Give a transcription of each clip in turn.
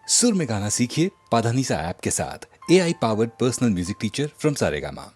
सुर में गाना सीखिए पाधानीसा ऐप के साथ। AI powered personal music teacher from Saregama.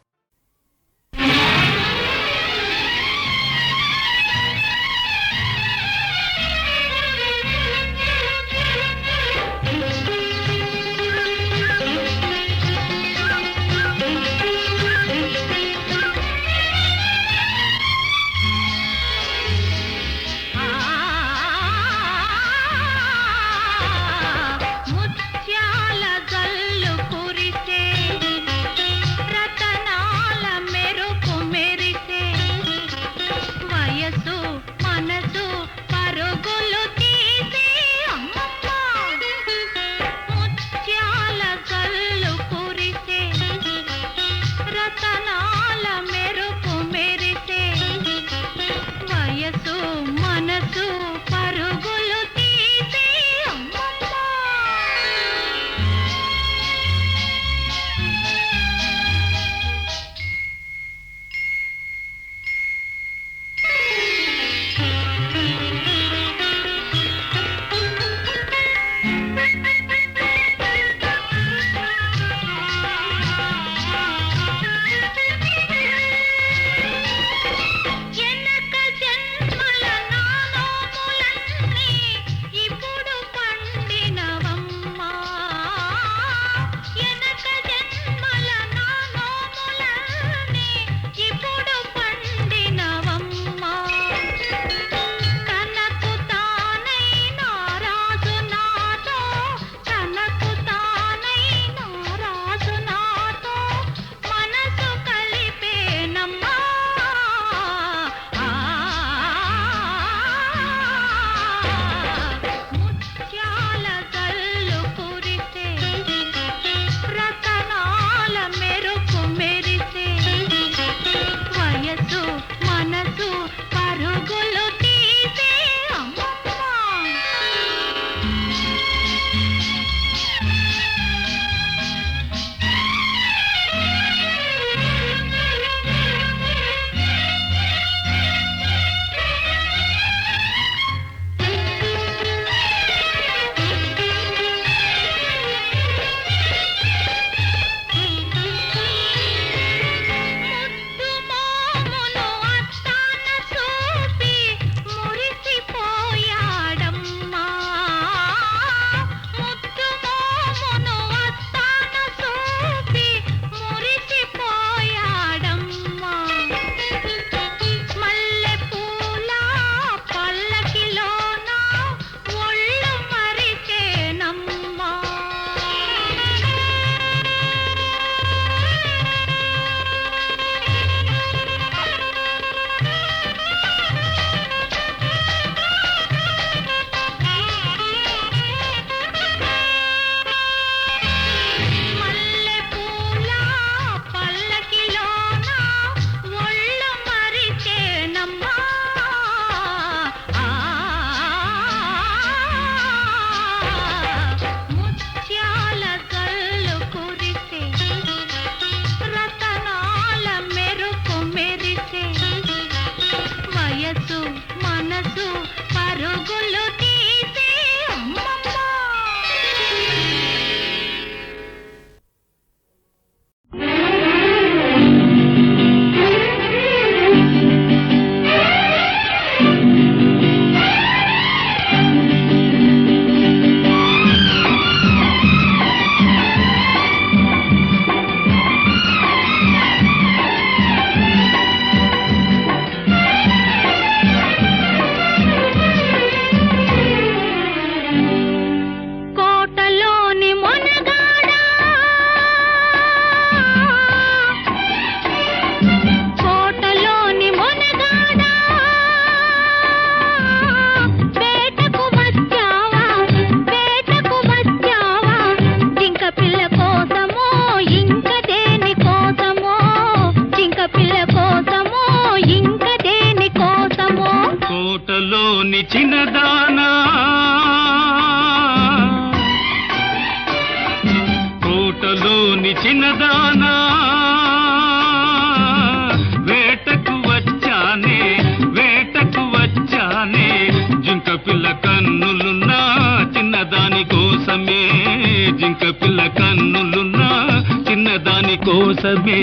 చిన్నదానా వేటకు వచ్చానే జింక పిల్ల కన్నులున్నా చిన్నదాని కోసమే కోసమే.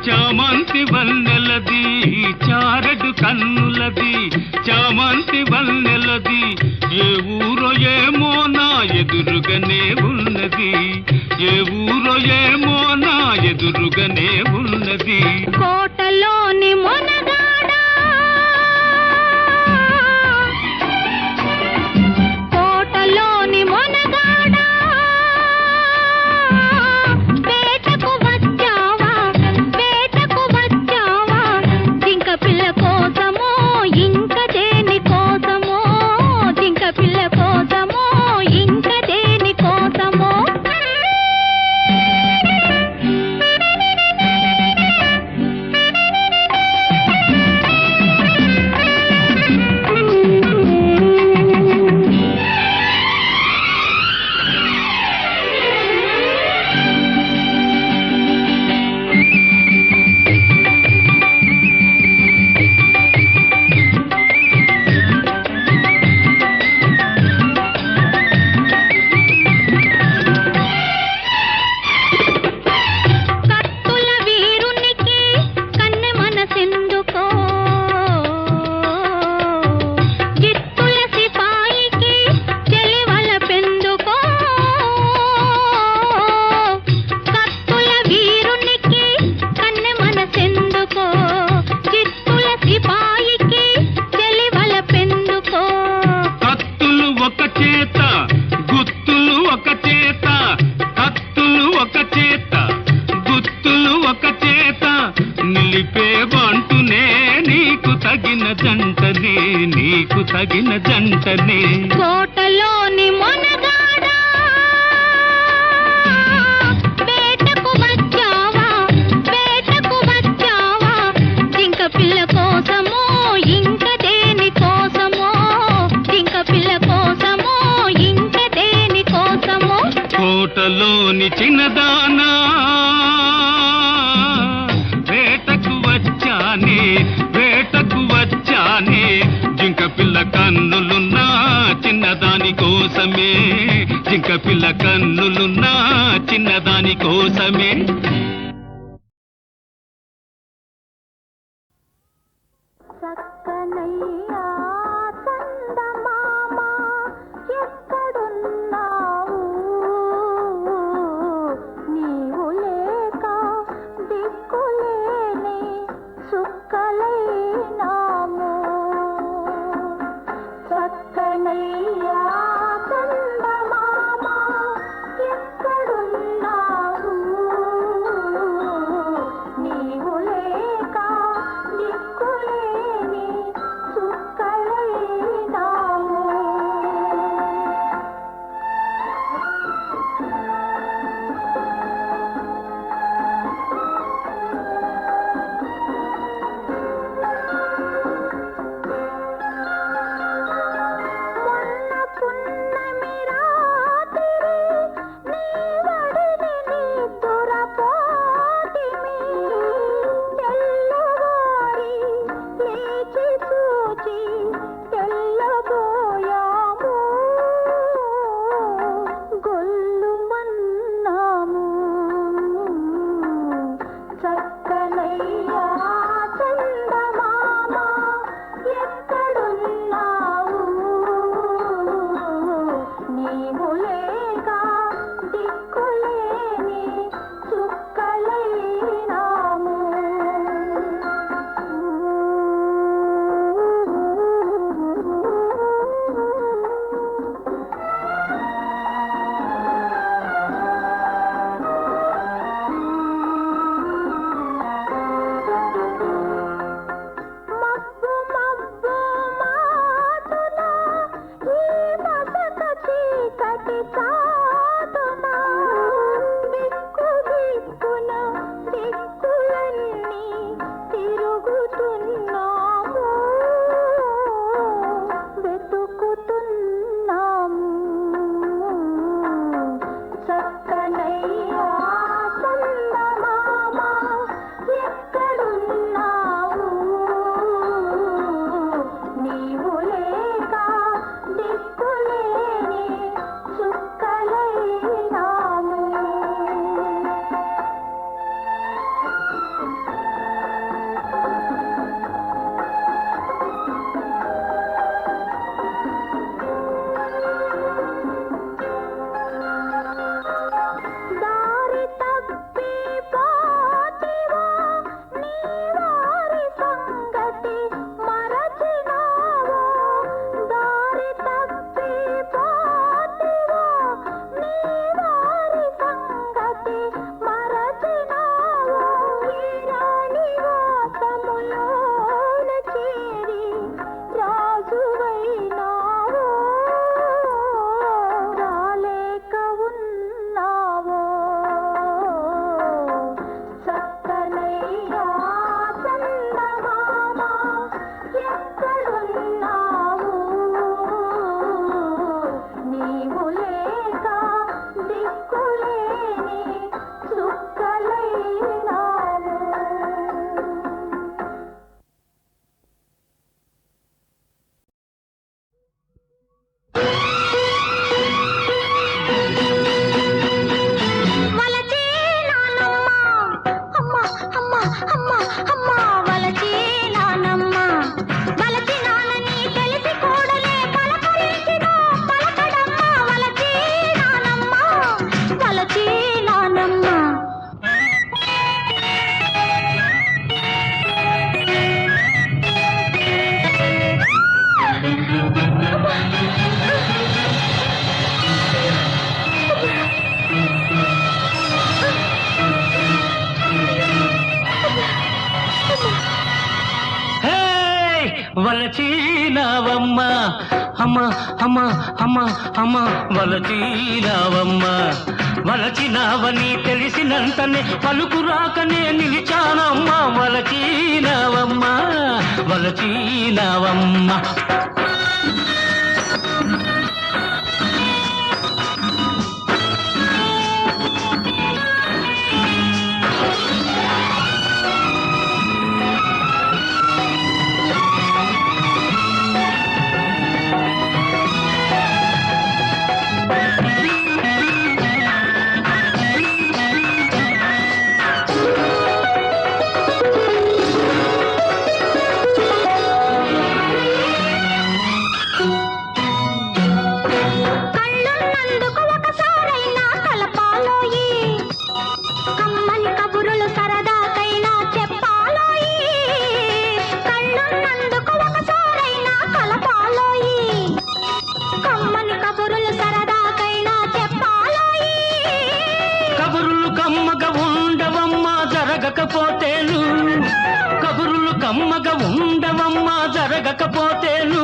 చామంతి వన్నెలది చారడు కన్నులది చామంతి వన్నెలది ఏ ఊరో ఏమో నా ఎదురుగానే ఉన్నది ఏ ఊరో ఏమో నా ఎదురుగానే ఉన్నది. కోటలోని మొనగాడా కోటలోని మొనగాడా వేటకు వచ్చావా వేటకు వచ్చావా జింక పిల్ల కోసమో ఇంక దేని కోసమో జింక పిల్ల కోసమో ఇంక దేని కోసమో. నీకు తగిన జంటనే కోటలోని మొనగాడా వేటకు వచ్చావా వేటకు వచ్చావా జింక పిల్ల కోసమో ఇంక దేని కోసమో జింక పిల్ల కోసమో ఇంక దేని కోసమో. కోటలోని చిన్నదానా వేటకు వచ్చానే వేటకు వచ్చానే జింక పిల్ల కన్నులున్నా చిన్నదాని కోసమే జింక పిల్ల కన్నులున్నా చిన్నదాని కోసమే. చక్కనయ్యా చందమామ ఎక్కడున్నావు నీవు లేక దిక్కులేని సుక్కలైనాము. చక్కనయ్యా చందమామ ఎక్కడున్నావు నీవు లేక దిక్కులేని సుక్కలైనాము. వలచీనావమ్మ అమ్మ అమ్మ అమ్మ అమ్మ వలచీనావమ్మ వలచినావని తెలిసినంతనే పలుకు రాకనే నిలిచానమ్మ వలచీనావమ్మ వలచీనావమ్మ జరగకపోతేను కబురులు కమ్మగా ఉండవమ్మా జరగకపోతేను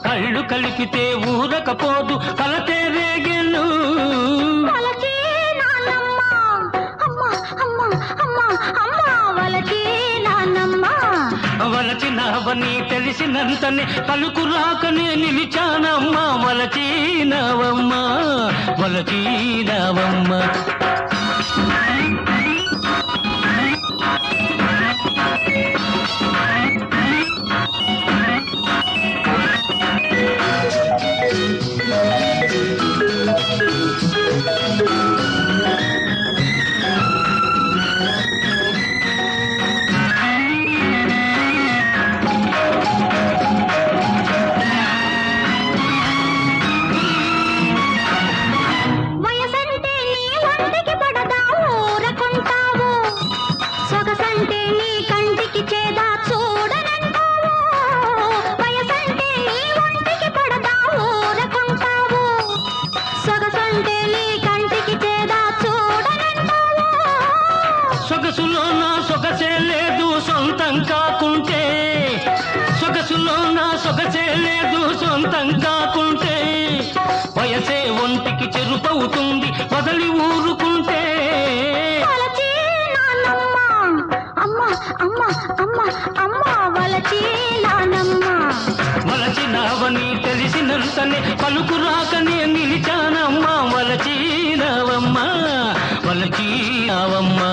కళ్ళు కలిపితే ఊరకపోదు కలతే రేగెను వలచినవని తెలిసినంతనే పలుకు రాకనే నిలిచానమ్మా వలచినవమ్మా వలచినవమ్మా సొగసులో నా సొగసే లేదు సొంతం కాకుంటే సొగసులో నా సొగసే లేదు సొంతం కాకుంటే వయసే ఒంటికి చెరుపవుతుంది వదలి ఊరుకుంటే వలచినావని తెలిసినంతనే పలుకు రాకనే నిలిచానమ్మా వలచినావమ్మా వలచినావమ్మా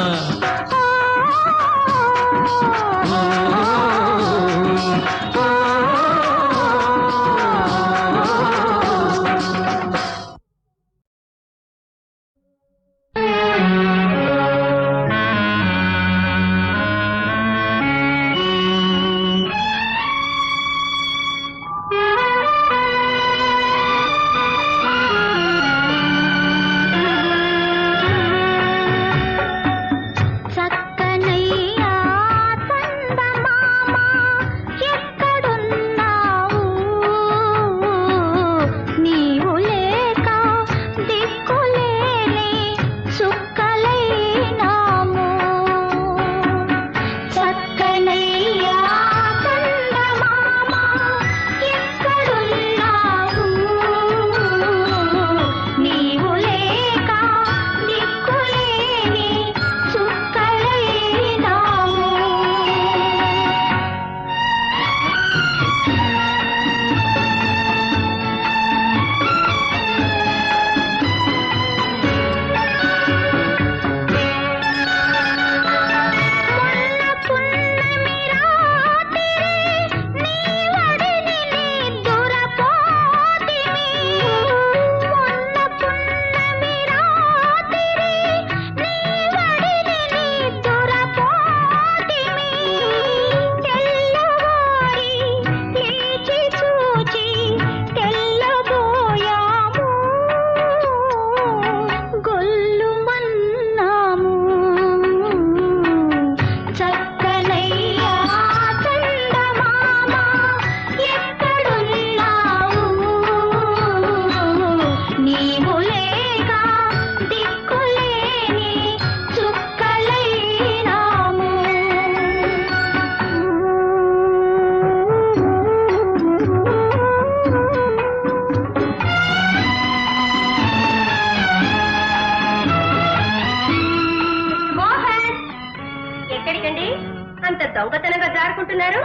జారుకుంటున్నారు?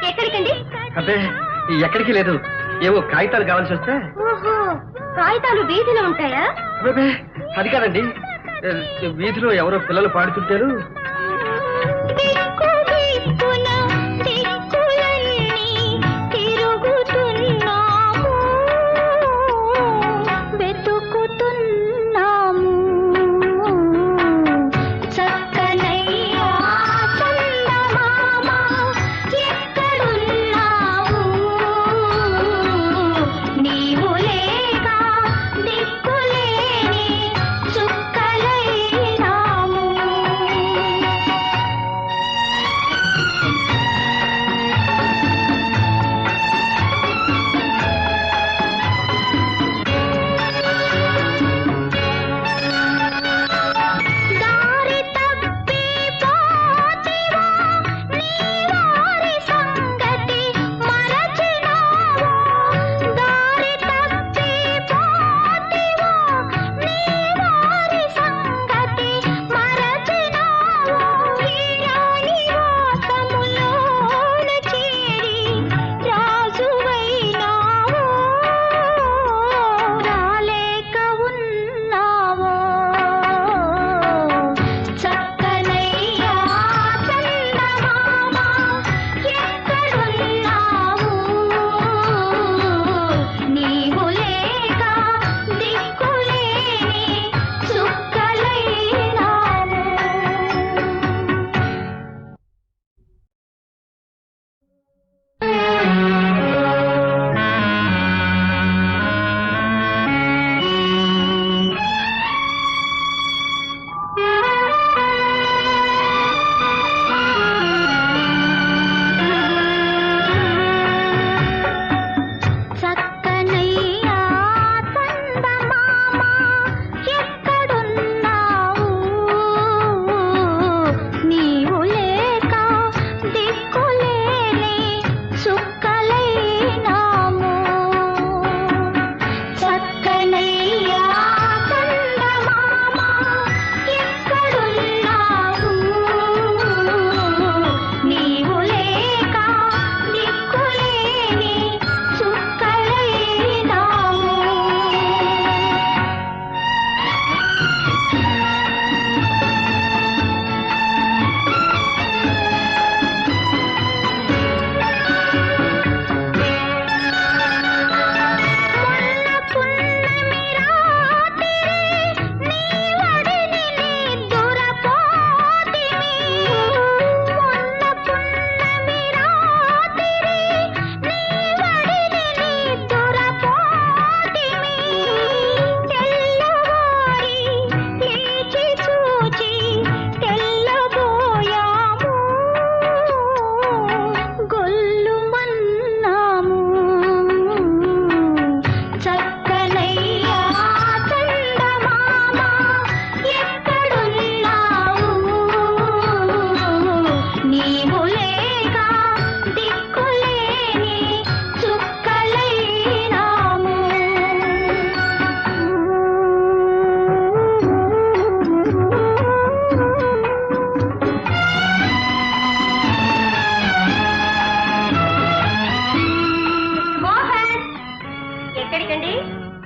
ఎక్కడికండి? అబ్బే ఎక్కడికి లేదు, ఏవో కాగితాలు కావాల్సి వస్తే. ఓహో, కాగితాలు వీధిలో ఉంటాయా? అబ్బే అది కాదండి, వీధిలో ఎవరో పిల్లలు పాడుతుంటారు.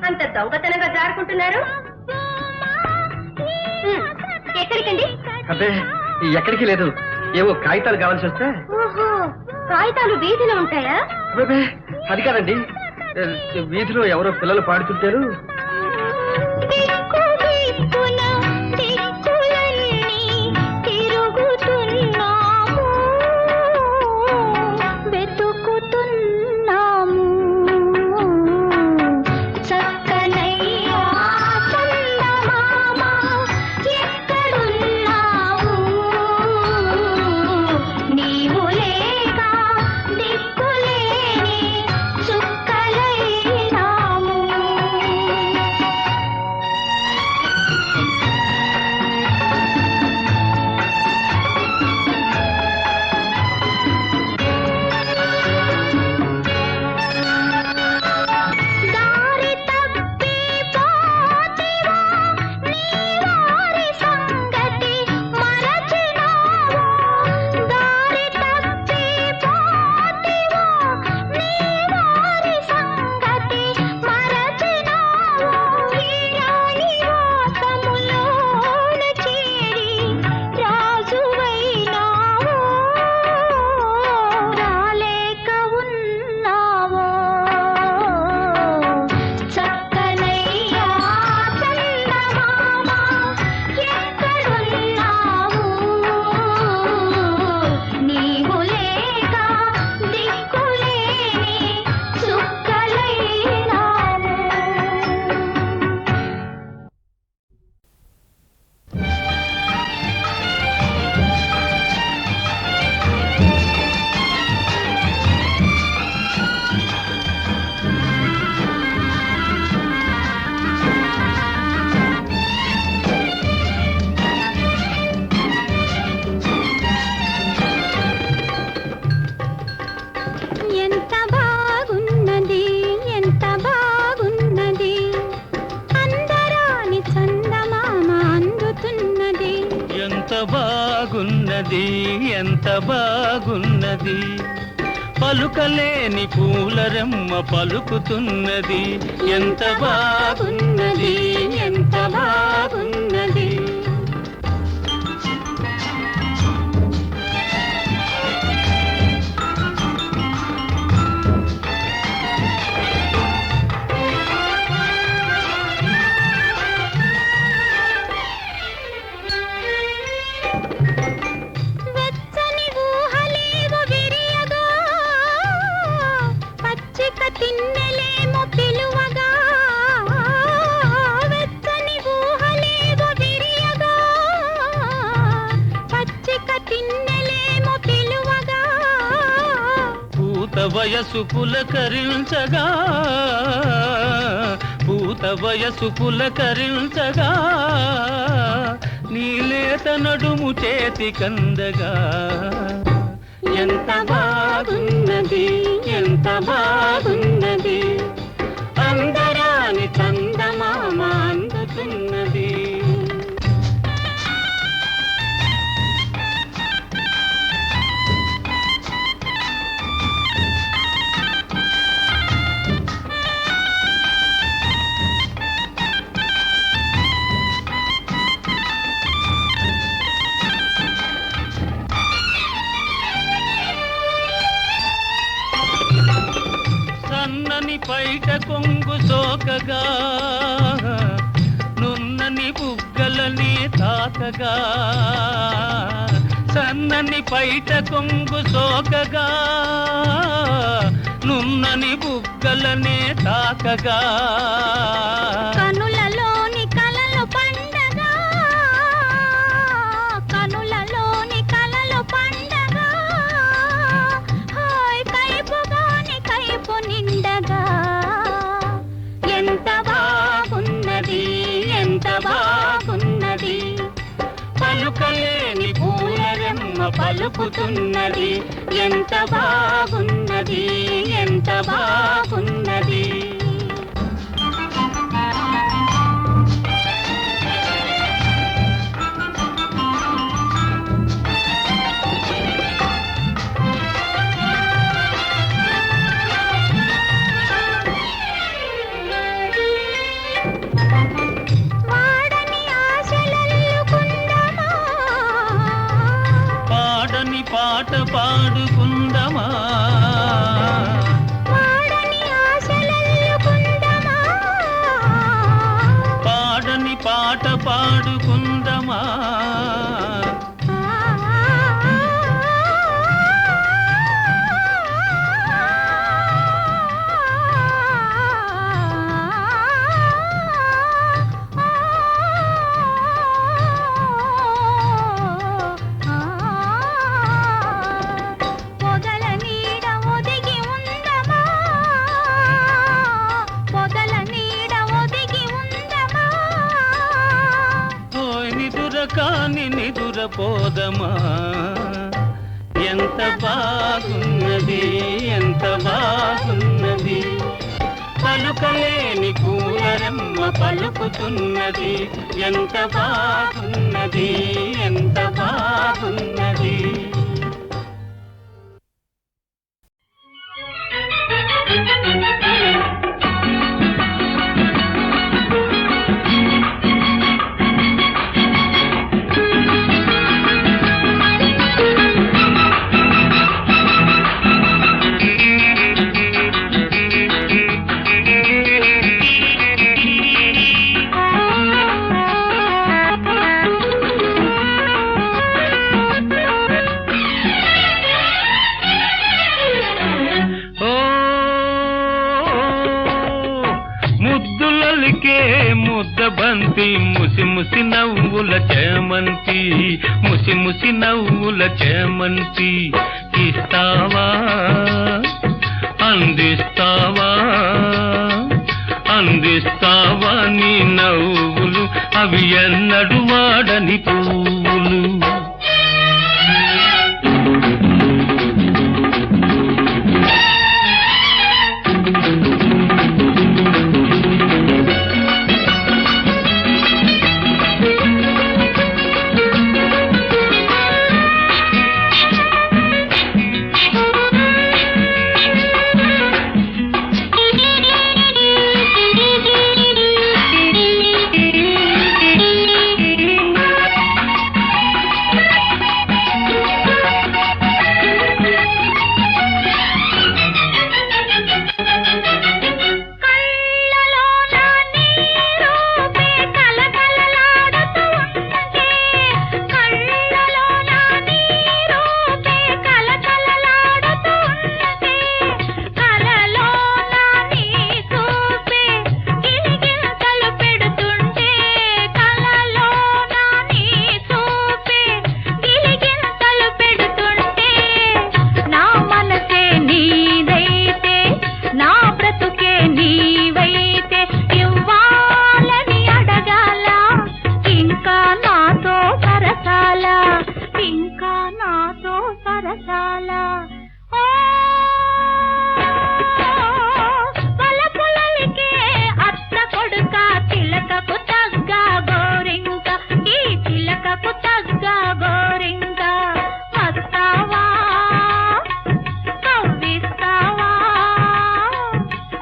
అంత దొంగతనంగా జారుకుంటున్నారు? ఎక్కడికండి? అబ్బే ఎక్కడికి లేదు, ఏవో కాగితాలు కావాల్సి వస్తే. ఓహో, కాగితాలు వీధిలో ఉంటాయా? అబ్బే అది కాదండి, వీధిలో ఎవరో పిల్లలు పాడుతుంటారు. బాగున్నది ఎంత బాగున్నది పలుకలేని పూలరెమ్మ పలుకుతున్నది ఎంత బాగున్నది ఎంత బాగున్నది వెచ్చని ఊహలేవో విరియగా పచ్చిక తిన్నెలేమో పిలువగా వెచ్చని ఊహలేవో విరియగా పచ్చిక తిన్నెలేమో పిలువగా పూత వయసు పులకరించగా పూత వయసు పులకరించగా నీలేత నడుము చేతి కందగా ఎంత బాగున్నది ఎంత బాగున్నది అందరాని చందమామ అందుతున్నది సన్నని పైట కొంగు సోకగా నున్నని బుగ్గలని తాకగా సన్నని పైట కొంగు సోకగా నున్నని బుగ్గలనే తాకగా కనులలోని కలలు పండగా కనులలోని కలలు పండగా హాయ్ కైపుగాని కైపు నిండగా ఎంత బాగున్నది ఎంత బాగున్నది పలుకలేని పూలరెమ్మ పలుకుతున్నది ఎంత బాగున్నది ఎంత బాగున్నది వాడని ఆశలల్లుకుందమా పాడని పాట పాడుకుందమా వాడని ఆశలల్లుకుందమా పాడని పాట పాడుకుందమా పొదల నీడ ఒదిగి ఉందమా పొదల నీడ ఒదిగి ఉందమా ఓయ్ నిదుర కాని నిదుర పోదమా ఎంత బాగున్నది ఎంత బాగున్నది పలుకలేని పూలరెమ్మ పలుకుతున్నది ఎంత బాగున్నది ఎంత బాగున్నది ఓ ముద్దులలికే ముద్ద బంతి ముసి ముసి నవ్వుల చేమంతి ముసి ముసి నవ్వుల చేమంతి ఇస్తావా అందిస్తావా అందిస్తావా నీ నవ్వులు అవి ఎన్నడు వాడని పువ్వులు సరసాల ఓ పలపులలికే అత్త కొడుక చిలకకు తగ్గ గోరింక ఈ చిలకకు తగ్గ గోరింక వస్తావా కవ్విస్తావా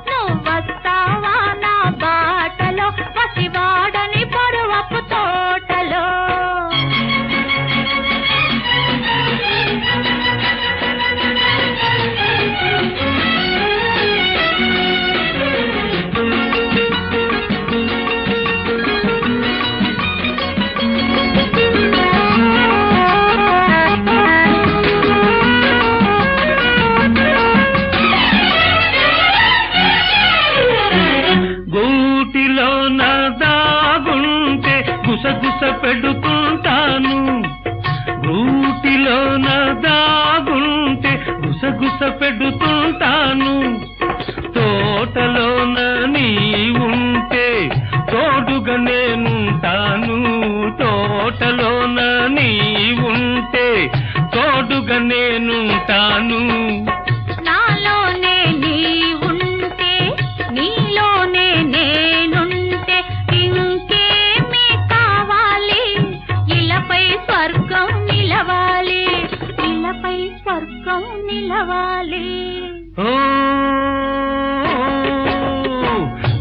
నువ్వస్తావా నా బాటలో పసివాడని పరువపు తోటలో గూటిలో నా దాగుంటే గుసగుస పెడుతుంటాను గూటిలో నా దాగుంటే గుసగుస పెడుతుంటాను తోటలోన నీ ఉంటే తోడుగా నేనుంటాను తోటలోన నీ ఉంటే తోడుగా నేనుంటాను నాలోనే నీ ఉంటే నీలోనే నేనుంటే ఇంకేమి కావాలి ఇలపై స్వర్గం నిలవాలి ఇలపై స్వర్గం నిలవాలి ఓ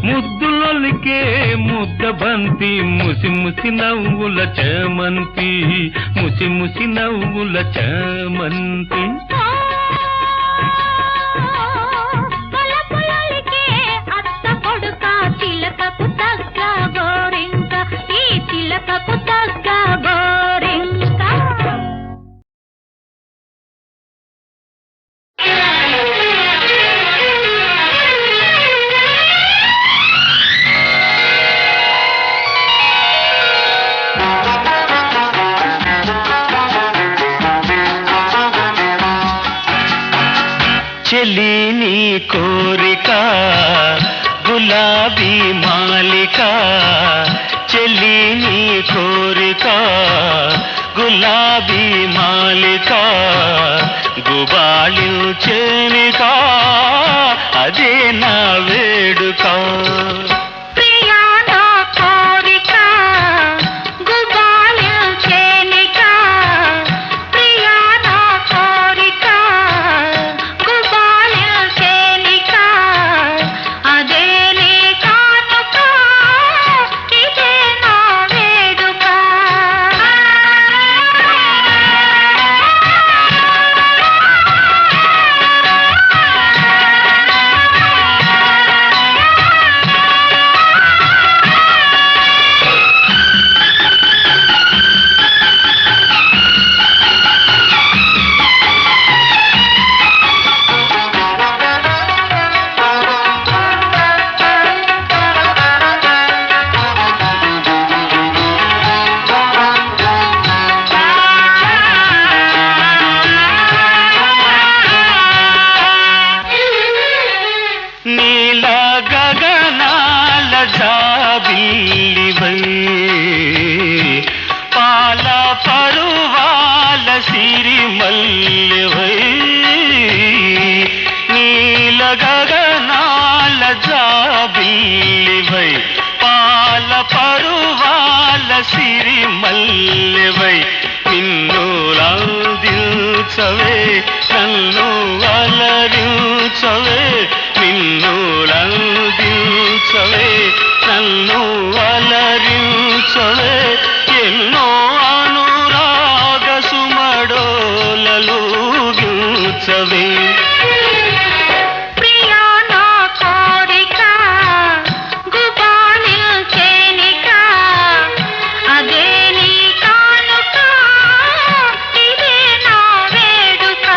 ముద్దులొలికే ముద్ద బంతి ముసి ముసి నవ్వుల చేమంతి ముసి ముసి నవ్వుల చేమంతి పలపులలికే అత్త కొడుక చిలకకు తగ్గ గోరింక ఈ చిలకకు తగ్గ గోరింక చెలి నీ కోరిక గులాబీ మాలిక చెలి నీ కోరిక గులాబీ మాలిక గుబాళించేనిక అదే నా వేడుక ప్రియా నా కోరిక గుబాళించేనిక ప్రియా నా కోరిక గుబాళించేనిక అదే నీ కానుక ఇదే నా వేడుక నీల గగనాల జాబిల్లివై పాల పరువాల సిరిమల్లివై నీల గగనాల జాబిల్లివై పాల పరువాల సిరిమల్లివై నిన్ను లాదిల్చవే నన్ను అలరించవే నిన్ను లందించవే నన్ను అలరించవే ఎన్నో అనురాగ సుమడోలలు గించవే ప్రియా నా కోరిక గుబాళించేనిక అదే నీ కానుక ఇదే నా వేడుక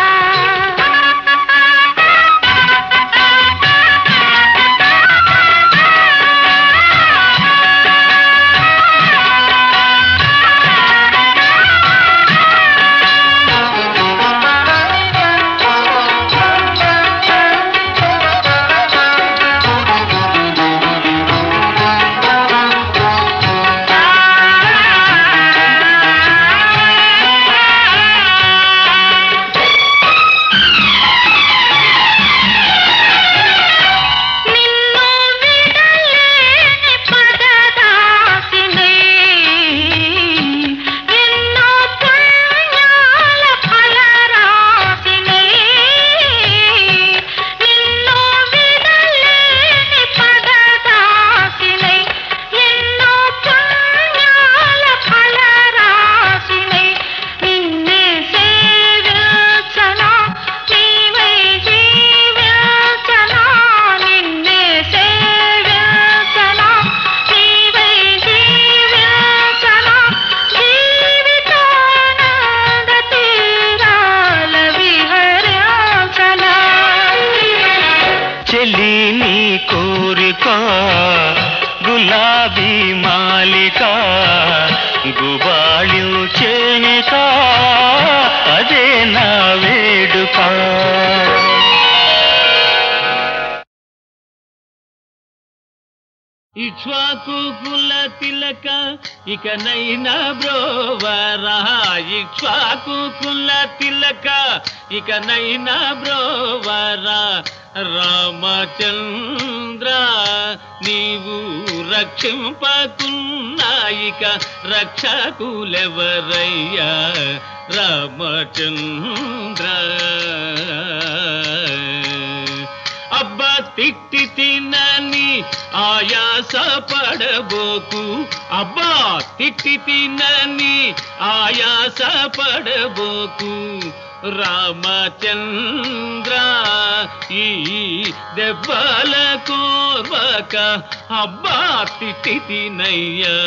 గుబాళించేనిక అదే నా వేడుక. ఇక్ష్వాకు కుల తిలక ఇకనైనా బ్రోవరా, ఇక్ష్వాకు కుల తిలక ఇకనైనా బ్రోవరా. రామచంద్ర నీవు రక్షింపకున్నాయిక రక్షకులెవరయ్యా. రామచంద్ర అబ్బా తిట్టి తినని ఆయాస పడబోకు, అబ్బా తిట్టి తినని ఆయాస పడబోకు. రామచంద్ర ఈ దెబ్బల కోర్వక అబ్బా తిట్టి తినయ్యా.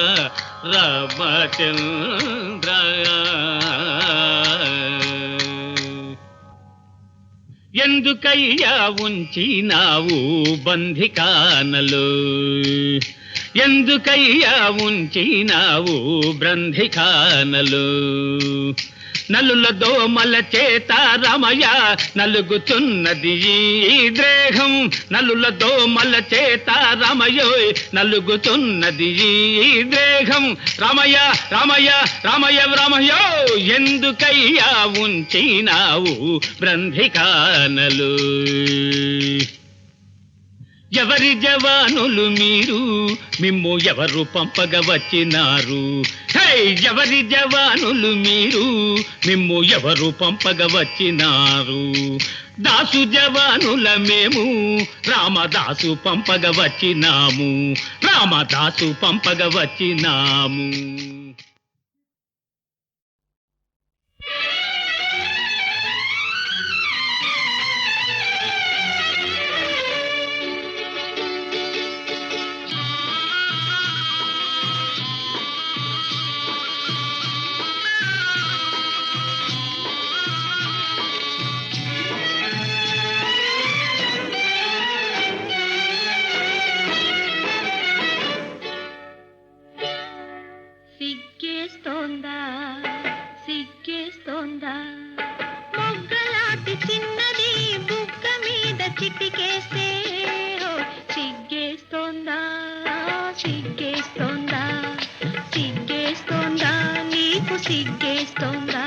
రామచంద్ర ఎందుకయ్యా ఉంచినావు బంధికానలు, ఎందుకయ్యా ఉంచినావు బంధికానలు. నలుల దోమల చేత రమయ నలుగుతున్నది ఈ దేహం, నలుల దోమల చేత రమయోయ్ నలుగుతున్నది ఈ దేహం. రమయ రమయ రమయ రమయో ఎందుకయ్యా ఉంచినావు బ్రంధికానలు. ఎవరి జవానులు మీరు, మిమ్ము ఎవరు పంపగ వచ్చినారు. హై ఎవరి జవానులు మీరు, మిమ్ము ఎవరు పంపగ వచ్చినారు. దాసు జవానుల మేము రామదాసు పంపగ వచ్చినాము, రామదాసు పంపగ వచ్చినాము. సిగ్గేస్తోందా సిగ్గేస్తోందా మొగ్గలాంటి చిన్నది బుగ్గ మీద చిటికేస్తే సిగ్గేస్తోందా సిగ్గేస్తోందా సిగ్గేస్తోందా నీకు సిగ్గేస్తోందా.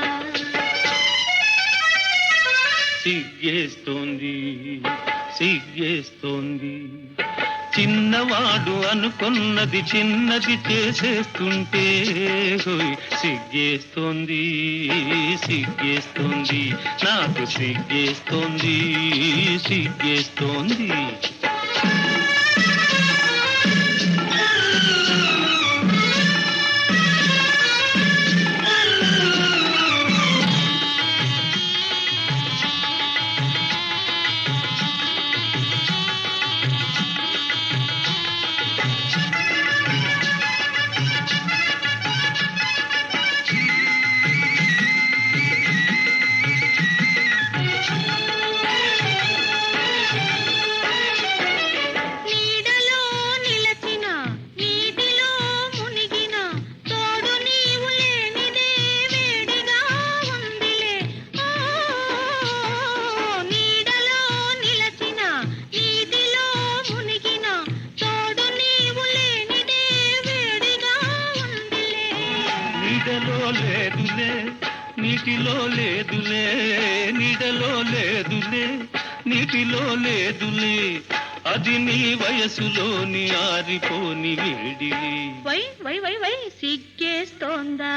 సిగ్గేస్తోంది సిగ్గేస్తోంది చిన్నవాడు అనుకున్నది చిన్నది చేసేస్తుంటే హోయ్ సిగ్గేస్తోంది సిగ్గేస్తోంది నాకు సిగ్గేస్తోంది సిగ్గేస్తోంది. నీటిలో లేదులే నీడలో లేదులే నీటిలో లేదులే అది నీ వయసులోని ఆరిపోని వేడిలి. వై వై వై వై సిగ్గేస్తోందా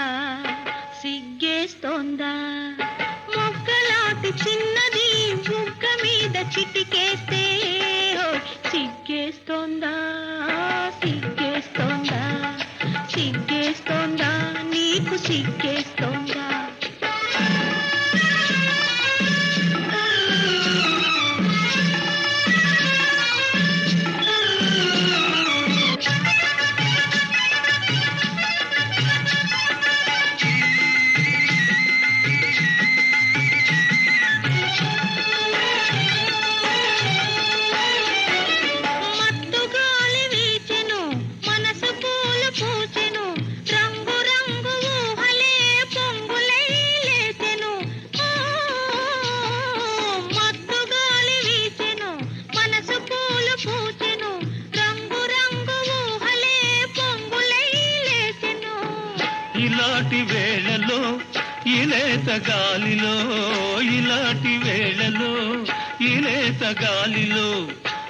సిగ్గేస్తోందా మొక్కలాంటి చిన్నది బుగ్గ మీద చిటికేస్తే సిగ్గేస్తోందా సిగ్గేస్తోందా సిగ్గేస్తోందా నీకు సిగ్గేస్తోందా. లేత గాలిలో ఇలాంటి వేళలో ఈ లేత గాలిలో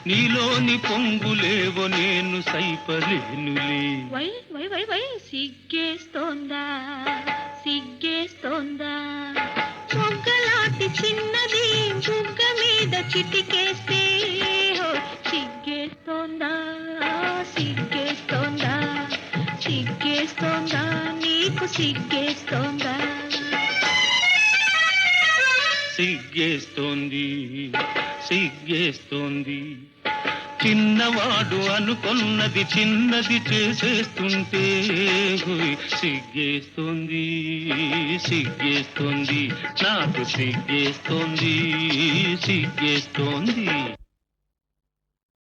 నీలోని పొంగులేవో నేను సైపలేనులే. వై వై వై వై సిగ్గేస్తోందా సిగ్గేస్తోందా మొగ్గలాంటి చిన్నది బుగ్గ మీద చిటికేస్తే హో, సిగ్గేస్తోందా సిగ్గేస్తోందా సిగ్గేస్తోందా నీకు సిగ్గేస్తోందా సిగ్గేస్తోంది సిగ్గేస్తోంది చిన్నవాడు అనుకున్నది చిన్నది చేసేస్తుంటే హోయ్ సిగ్గేస్తోంది సిగ్గేస్తోంది నాకు సిగ్గేస్తోంది సిగ్గేస్తోంది.